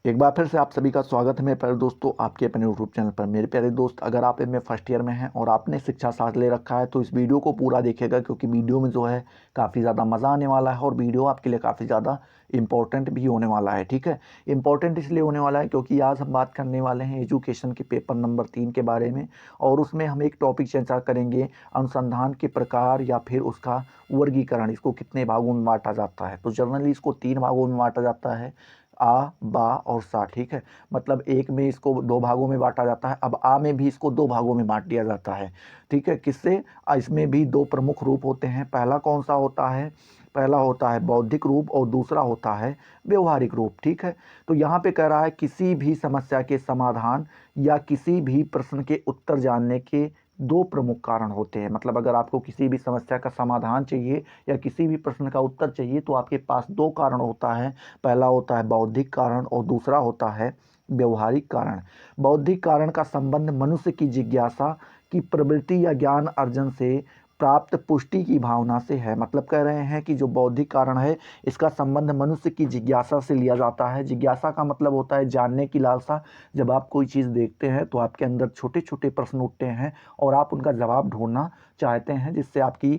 एक बार फिर से आप सभी का स्वागत है मेरे प्यारे दोस्तों आपके अपने यूट्यूब चैनल पर। मेरे प्यारे दोस्त, अगर आप इनमें फर्स्ट ईयर में हैं और आपने शिक्षा साथ ले रखा है तो इस वीडियो को पूरा देखिएगा, क्योंकि वीडियो में जो है काफ़ी ज़्यादा मज़ा आने वाला है और वीडियो आपके लिए काफ़ी ज़्यादा इंपॉर्टेंट भी होने वाला है। ठीक है, इंपॉर्टेंट इसलिए होने वाला है क्योंकि आज हम बात करने वाले हैं एजुकेशन के पेपर नंबर 3 के बारे में, और उसमें हम एक टॉपिक चर्चा करेंगे अनुसंधान के प्रकार या फिर उसका वर्गीकरण। इसको कितने भागों में बांटा जाता है? तो जनरली इसको 3 भागों में बांटा जाता है, आ, बा और सा। ठीक है, मतलब एक में इसको 2 भागों में बांटा जाता है, अब आ में भी इसको 2 भागों में बांट दिया जाता है। ठीक है, किससे? इसमें भी 2 प्रमुख रूप होते हैं। पहला कौन सा होता है? पहला होता है बौद्धिक रूप और दूसरा होता है व्यवहारिक रूप। ठीक है, तो यहाँ पे कह रहा है किसी भी समस्या के समाधान या किसी भी प्रश्न के उत्तर जानने के 2 प्रमुख कारण होते हैं। मतलब अगर आपको किसी भी समस्या का समाधान चाहिए या किसी भी प्रश्न का उत्तर चाहिए तो आपके पास 2 कारण होता है। पहला होता है बौद्धिक कारण और दूसरा होता है व्यवहारिक कारण। बौद्धिक कारण का संबंध मनुष्य की जिज्ञासा की प्रवृत्ति या ज्ञान अर्जन से प्राप्त पुष्टि की भावना से है। मतलब कह रहे हैं कि जो बौद्धिक कारण है इसका संबंध मनुष्य की जिज्ञासा से लिया जाता है। जिज्ञासा का मतलब होता है जानने की लालसा। जब आप कोई चीज़ देखते हैं तो आपके अंदर छोटे छोटे प्रश्न उठते हैं और आप उनका जवाब ढूंढना चाहते हैं, जिससे आपकी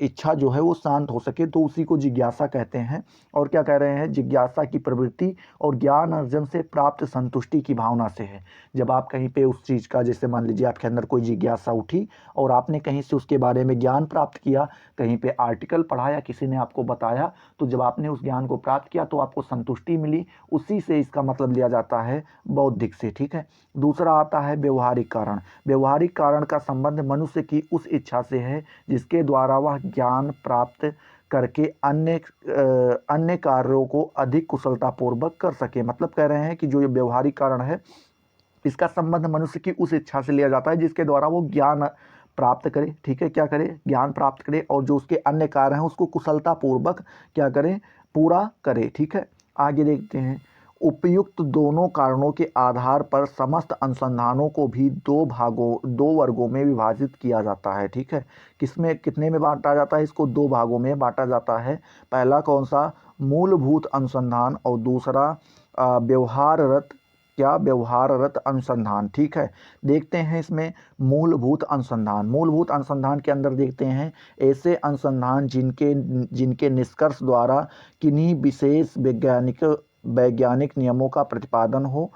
इच्छा जो है वो शांत हो सके, तो उसी को जिज्ञासा कहते हैं। और क्या कह रहे हैं? जिज्ञासा की प्रवृत्ति और ज्ञान अर्जन से प्राप्त संतुष्टि की भावना से है। जब आप कहीं पे उस चीज़ का, जैसे मान लीजिए आपके अंदर कोई जिज्ञासा उठी और आपने कहीं से उसके बारे में ज्ञान प्राप्त किया, कहीं पे आर्टिकल पढ़ा या किसी ने आपको बताया, तो जब आपने उस ज्ञान को प्राप्त किया तो आपको संतुष्टि मिली, उसी से इसका मतलब लिया जाता है बौद्धिक से। ठीक है, दूसरा आता है व्यवहारिक कारण। व्यवहारिक कारण का संबंध मनुष्य की उस इच्छा से है जिसके द्वारा वह ज्ञान प्राप्त करके अन्य कार्यों को अधिक कुशलतापूर्वक कर सके। मतलब कह रहे हैं कि जो ये व्यवहारिक कारण है इसका संबंध मनुष्य की उस इच्छा से लिया जाता है जिसके द्वारा वो ज्ञान प्राप्त करे। ठीक है, क्या करे? ज्ञान प्राप्त करे, और जो उसके अन्य कार्य हैं उसको कुशलतापूर्वक क्या करे? पूरा करे। ठीक है, आगे देखते हैं। उपयुक्त दोनों कारणों के आधार पर समस्त अनुसंधानों को भी 2 वर्गों में विभाजित किया जाता है। ठीक है, किसमें कितने में बांटा जाता है? इसको 2 भागों में बांटा जाता है। पहला कौन सा? मूलभूत अनुसंधान, और दूसरा व्यवहाररत, क्या? व्यवहाररत अनुसंधान। ठीक है, देखते हैं इसमें मूलभूत अनुसंधान। मूलभूत अनुसंधान के अंदर देखते हैं ऐसे अनुसंधान जिनके निष्कर्ष द्वारा किन्हीं विशेष वैज्ञानिक नियमों का प्रतिपादन हो,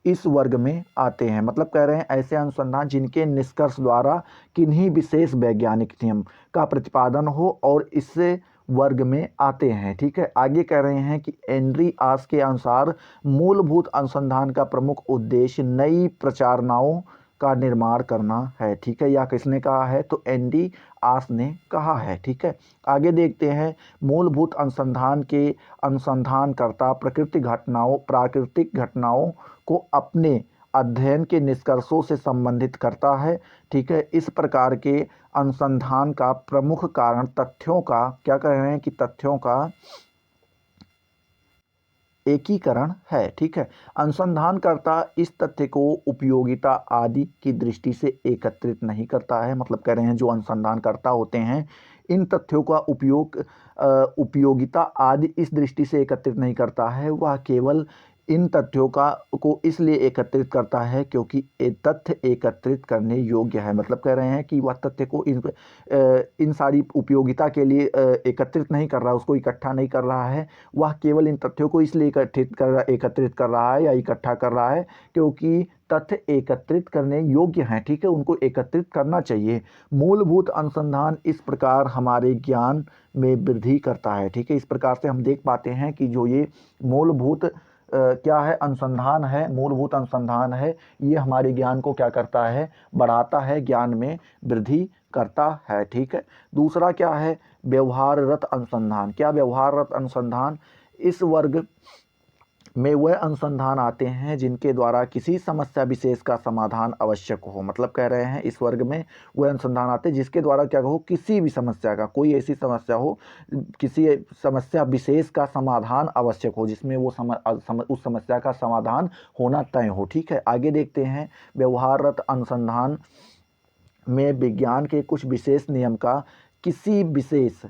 इस वर्ग में आते हैं। मतलब कह रहे हैं ऐसे अनुसंधान जिनके निष्कर्ष द्वारा किन्हीं विशेष वैज्ञानिक नियम का प्रतिपादन हो और इससे वर्ग में आते हैं। ठीक है, आगे कह रहे हैं कि एंड्री आस के अनुसार मूलभूत अनुसंधान का प्रमुख उद्देश्य नई प्रचारणाओं का निर्माण करना है। ठीक है, या किसने कहा है? तो एंडी आस ने कहा है। ठीक है, आगे देखते हैं। मूलभूत अनुसंधान के अनुसंधानकर्ता प्राकृतिक घटनाओं को अपने अध्ययन के निष्कर्षों से संबंधित करता है। ठीक है, इस प्रकार के अनुसंधान का प्रमुख कारण तथ्यों का, क्या कह रहे हैं कि तथ्यों का एकीकरण है। ठीक है, अनुसंधानकर्ता इस तथ्य को उपयोगिता आदि की दृष्टि से एकत्रित नहीं करता है। मतलब कह रहे हैं जो अनुसंधानकर्ता होते हैं इन तथ्यों का उपयोगिता आदि इस दृष्टि से एकत्रित नहीं करता है, वह केवल इन तथ्यों को इसलिए एकत्रित करता है क्योंकि ये तथ्य एकत्रित करने योग्य है। मतलब कह रहे हैं कि वह तथ्य को इन सारी उपयोगिता के लिए एकत्रित नहीं कर रहा, उसको इकट्ठा नहीं कर रहा है। वह केवल इन तथ्यों को इसलिए एकत्रित कर रहा है या इकट्ठा कर रहा है क्योंकि तथ्य एकत्रित करने योग्य हैं। ठीक है, उनको एकत्रित करना चाहिए। मूलभूत अनुसंधान इस प्रकार हमारे ज्ञान में वृद्धि करता है। ठीक है, इस प्रकार से हम देख पाते हैं कि जो ये मूलभूत क्या है? अनुसंधान है, मूलभूत अनुसंधान है, ये हमारे ज्ञान को क्या करता है? बढ़ाता है, ज्ञान में वृद्धि करता है। ठीक है, दूसरा क्या है? व्यवहाररत अनुसंधान। क्या? व्यवहाररत अनुसंधान। इस वर्ग में वह अनुसंधान आते हैं जिनके द्वारा किसी समस्या विशेष का समाधान आवश्यक हो। मतलब कह रहे हैं इस वर्ग में वह अनुसंधान आते हैं जिसके द्वारा क्या हो? किसी भी समस्या का, कोई ऐसी समस्या हो, किसी समस्या विशेष का समाधान आवश्यक हो, जिसमें वो उस समस्या का समाधान होना तय हो। ठीक है, आगे देखते हैं। व्यवहाररत अनुसंधान में विज्ञान के कुछ विशेष नियम का किसी विशेष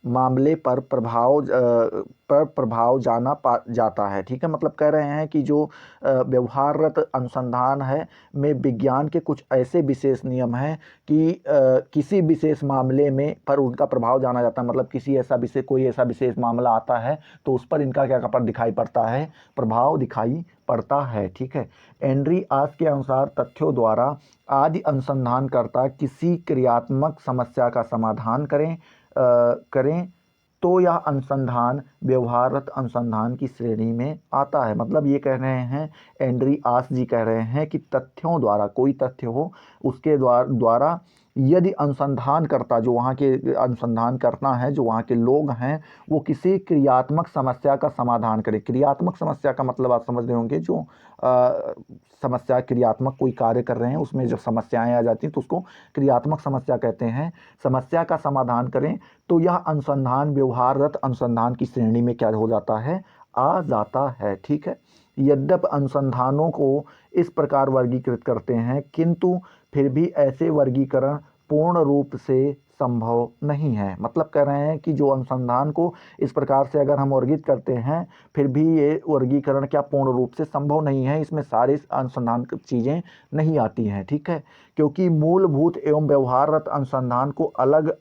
मामले पर प्रभाव जाना जाता है। ठीक है, मतलब कह रहे हैं कि जो व्यवहाररत अनुसंधान है में विज्ञान के कुछ ऐसे विशेष नियम हैं कि किसी विशेष मामले में पर उनका प्रभाव जाना जाता है। मतलब कोई ऐसा विशेष मामला आता है तो उस पर इनका क्या दिखाई पड़ता है, प्रभाव दिखाई पड़ता है। ठीक है, एंड्री आस के अनुसार तथ्यों द्वारा आदि अनुसंधानकर्ता किसी क्रियात्मक समस्या का समाधान करें तो यह अनुसंधान व्यवहाररत अनुसंधान की श्रेणी में आता है। मतलब ये कह रहे हैं, एंड्री आस जी कह रहे हैं कि तथ्यों द्वारा, कोई तथ्य हो उसके द्वारा यदि अनुसंधानकर्ता, जो वहाँ के अनुसंधान करना है, जो वहाँ के लोग हैं, वो किसी क्रियात्मक समस्या का समाधान करें। क्रियात्मक समस्या का मतलब आप समझ रहे होंगे, जो समस्या क्रियात्मक कोई कार्य कर रहे हैं उसमें जब समस्याएं आ जाती हैं तो उसको क्रियात्मक समस्या कहते हैं। समस्या का समाधान करें तो यह अनुसंधान व्यवहाररत अनुसंधान की श्रेणी में क्या हो जाता है, आ जाता है। ठीक है, यद्यपि अनुसंधानों को इस प्रकार वर्गीकृत करते हैं किंतु फिर भी ऐसे वर्गीकरण पूर्ण रूप से संभव नहीं है। मतलब कह रहे हैं कि जो अनुसंधान को इस प्रकार से अगर हम वर्गीकृत करते हैं फिर भी ये वर्गीकरण क्या पूर्ण रूप से संभव नहीं है, इसमें सारे अनुसंधान की चीज़ें नहीं आती हैं। ठीक है, क्योंकि मूलभूत एवं व्यवहाररत अनुसंधान को अलग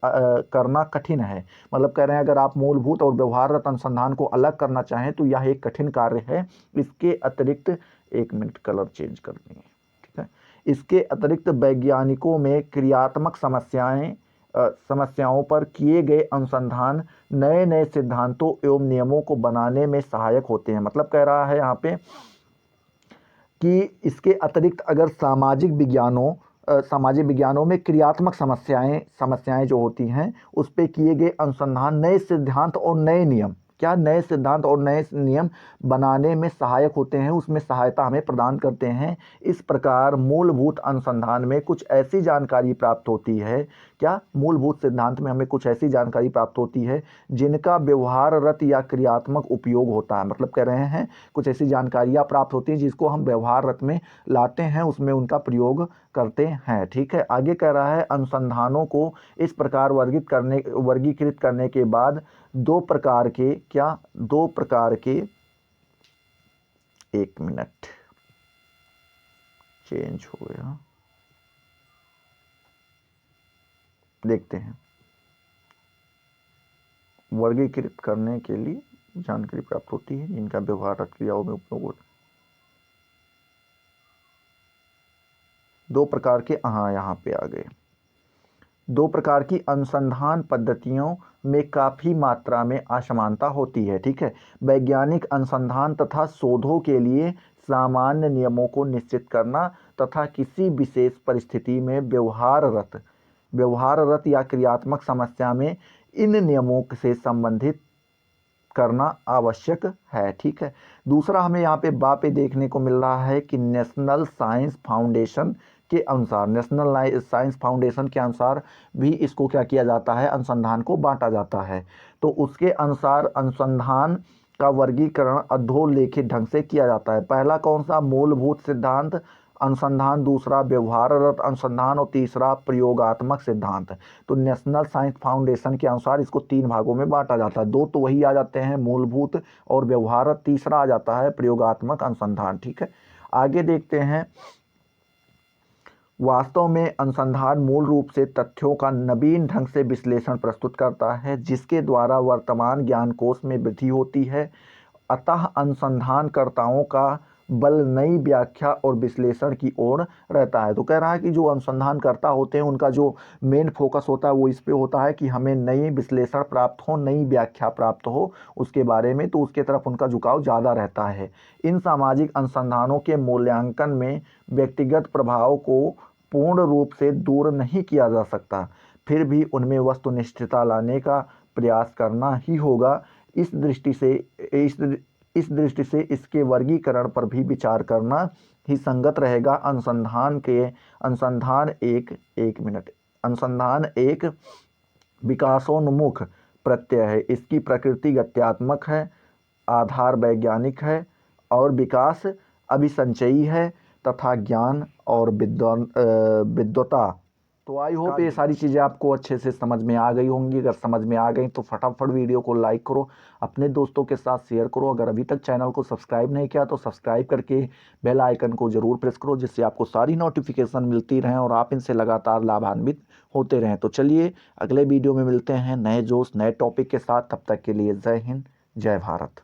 करना कठिन है। मतलब कह रहे हैं अगर आप मूलभूत और व्यवहाररत अनुसंधान को अलग करना चाहें तो यह एक कठिन कार्य है। इसके अतिरिक्त, एक मिनट कलर चेंज कर देंगे। ठीक है, इसके अतिरिक्त वैज्ञानिकों में क्रियात्मक समस्याओं पर किए गए अनुसंधान नए नए सिद्धांतों एवं नियमों को बनाने में सहायक होते हैं। मतलब कह रहा है यहाँ पे कि इसके अतिरिक्त अगर सामाजिक विज्ञानों में क्रियात्मक समस्याएं जो होती हैं उस पे किए गए अनुसंधान नए सिद्धांत और नए नियम बनाने में सहायक होते हैं, उसमें सहायता हमें प्रदान करते हैं। इस प्रकार मूलभूत अनुसंधान में कुछ ऐसी जानकारी प्राप्त होती है, क्या मूलभूत सिद्धांत में हमें कुछ ऐसी जानकारी प्राप्त होती है जिनका व्यवहाररत या क्रियात्मक उपयोग होता है। मतलब कह रहे हैं कुछ ऐसी जानकारियाँ प्राप्त होती हैं जिसको हम व्यवहाररत में लाते हैं, उसमें उनका प्रयोग करते हैं। ठीक है, आगे कह रहा है अनुसंधानों को इस प्रकार वर्गीकृत करने के बाद दो प्रकार के, एक मिनट चेंज हो गया, देखते हैं। वर्गीकृत करने के लिए जानकारी प्राप्त होती है जिनका व्यवहाररत क्रियाओं में उपयोग होता है। दो प्रकार के, यहाँ पे आ गए। दो प्रकार की अनुसंधान पद्धतियों में काफ़ी मात्रा में असमानता होती है। ठीक है, वैज्ञानिक अनुसंधान तथा शोधों के लिए सामान्य नियमों को निश्चित करना तथा किसी विशेष परिस्थिति में व्यवहाररत या क्रियात्मक समस्या में इन नियमों से संबंधित करना आवश्यक है। ठीक है, दूसरा हमें यहाँ पे देखने को मिल रहा है कि नेशनल साइंस फाउंडेशन के अनुसार भी इसको क्या किया जाता है, अनुसंधान को बांटा जाता है। तो उसके अनुसार अनुसंधान का वर्गीकरण अधोलेखित ढंग से किया जाता है। पहला कौन सा, मूलभूत सिद्धांत अनुसंधान, दूसरा व्यवहाररत अनुसंधान और तीसरा प्रयोगात्मक सिद्धांत। तो नेशनल साइंस फाउंडेशन के अनुसार इसको 3 भागों में बांटा जाता है। 2 तो वही आ जाते हैं, मूलभूत और व्यवहाररत, तीसरा आ जाता है प्रयोगात्मक अनुसंधान। ठीक है, आगे देखते हैं। वास्तव में अनुसंधान मूल रूप से तथ्यों का नवीन ढंग से विश्लेषण प्रस्तुत करता है जिसके द्वारा वर्तमान ज्ञानकोश में वृद्धि होती है। अतः अनुसंधानकर्ताओं का बल नई व्याख्या और विश्लेषण की ओर रहता है। तो कह रहा है कि जो अनुसंधानकर्ता होते हैं उनका जो मेन फोकस होता है वो इस पे होता है कि हमें नई विश्लेषण प्राप्त हो, नई व्याख्या प्राप्त हो उसके बारे में, तो उसके तरफ उनका झुकाव ज़्यादा रहता है। इन सामाजिक अनुसंधानों के मूल्यांकन में व्यक्तिगत प्रभाव को पूर्ण रूप से दूर नहीं किया जा सकता, फिर भी उनमें वस्तुनिष्ठता लाने का प्रयास करना ही होगा। इस दृष्टि से इसके वर्गीकरण पर भी विचार करना ही संगत रहेगा। अनुसंधान एक विकासोन्मुख प्रत्यय है। इसकी प्रकृति गत्यात्मक है, आधार वैज्ञानिक है और विकास अभिसंचयी है तथा ज्ञान और विद्वता तो आई होप ये सारी चीज़ें आपको अच्छे से समझ में आ गई होंगी। अगर समझ में आ गई तो फटाफट वीडियो को लाइक करो, अपने दोस्तों के साथ शेयर करो। अगर अभी तक चैनल को सब्सक्राइब नहीं किया तो सब्सक्राइब करके बेल आइकन को ज़रूर प्रेस करो, जिससे आपको सारी नोटिफिकेशन मिलती रहें और आप इनसे लगातार लाभान्वित होते रहें। तो चलिए अगले वीडियो में मिलते हैं नए जोश नए टॉपिक के साथ। तब तक के लिए जय हिंद, जय भारत।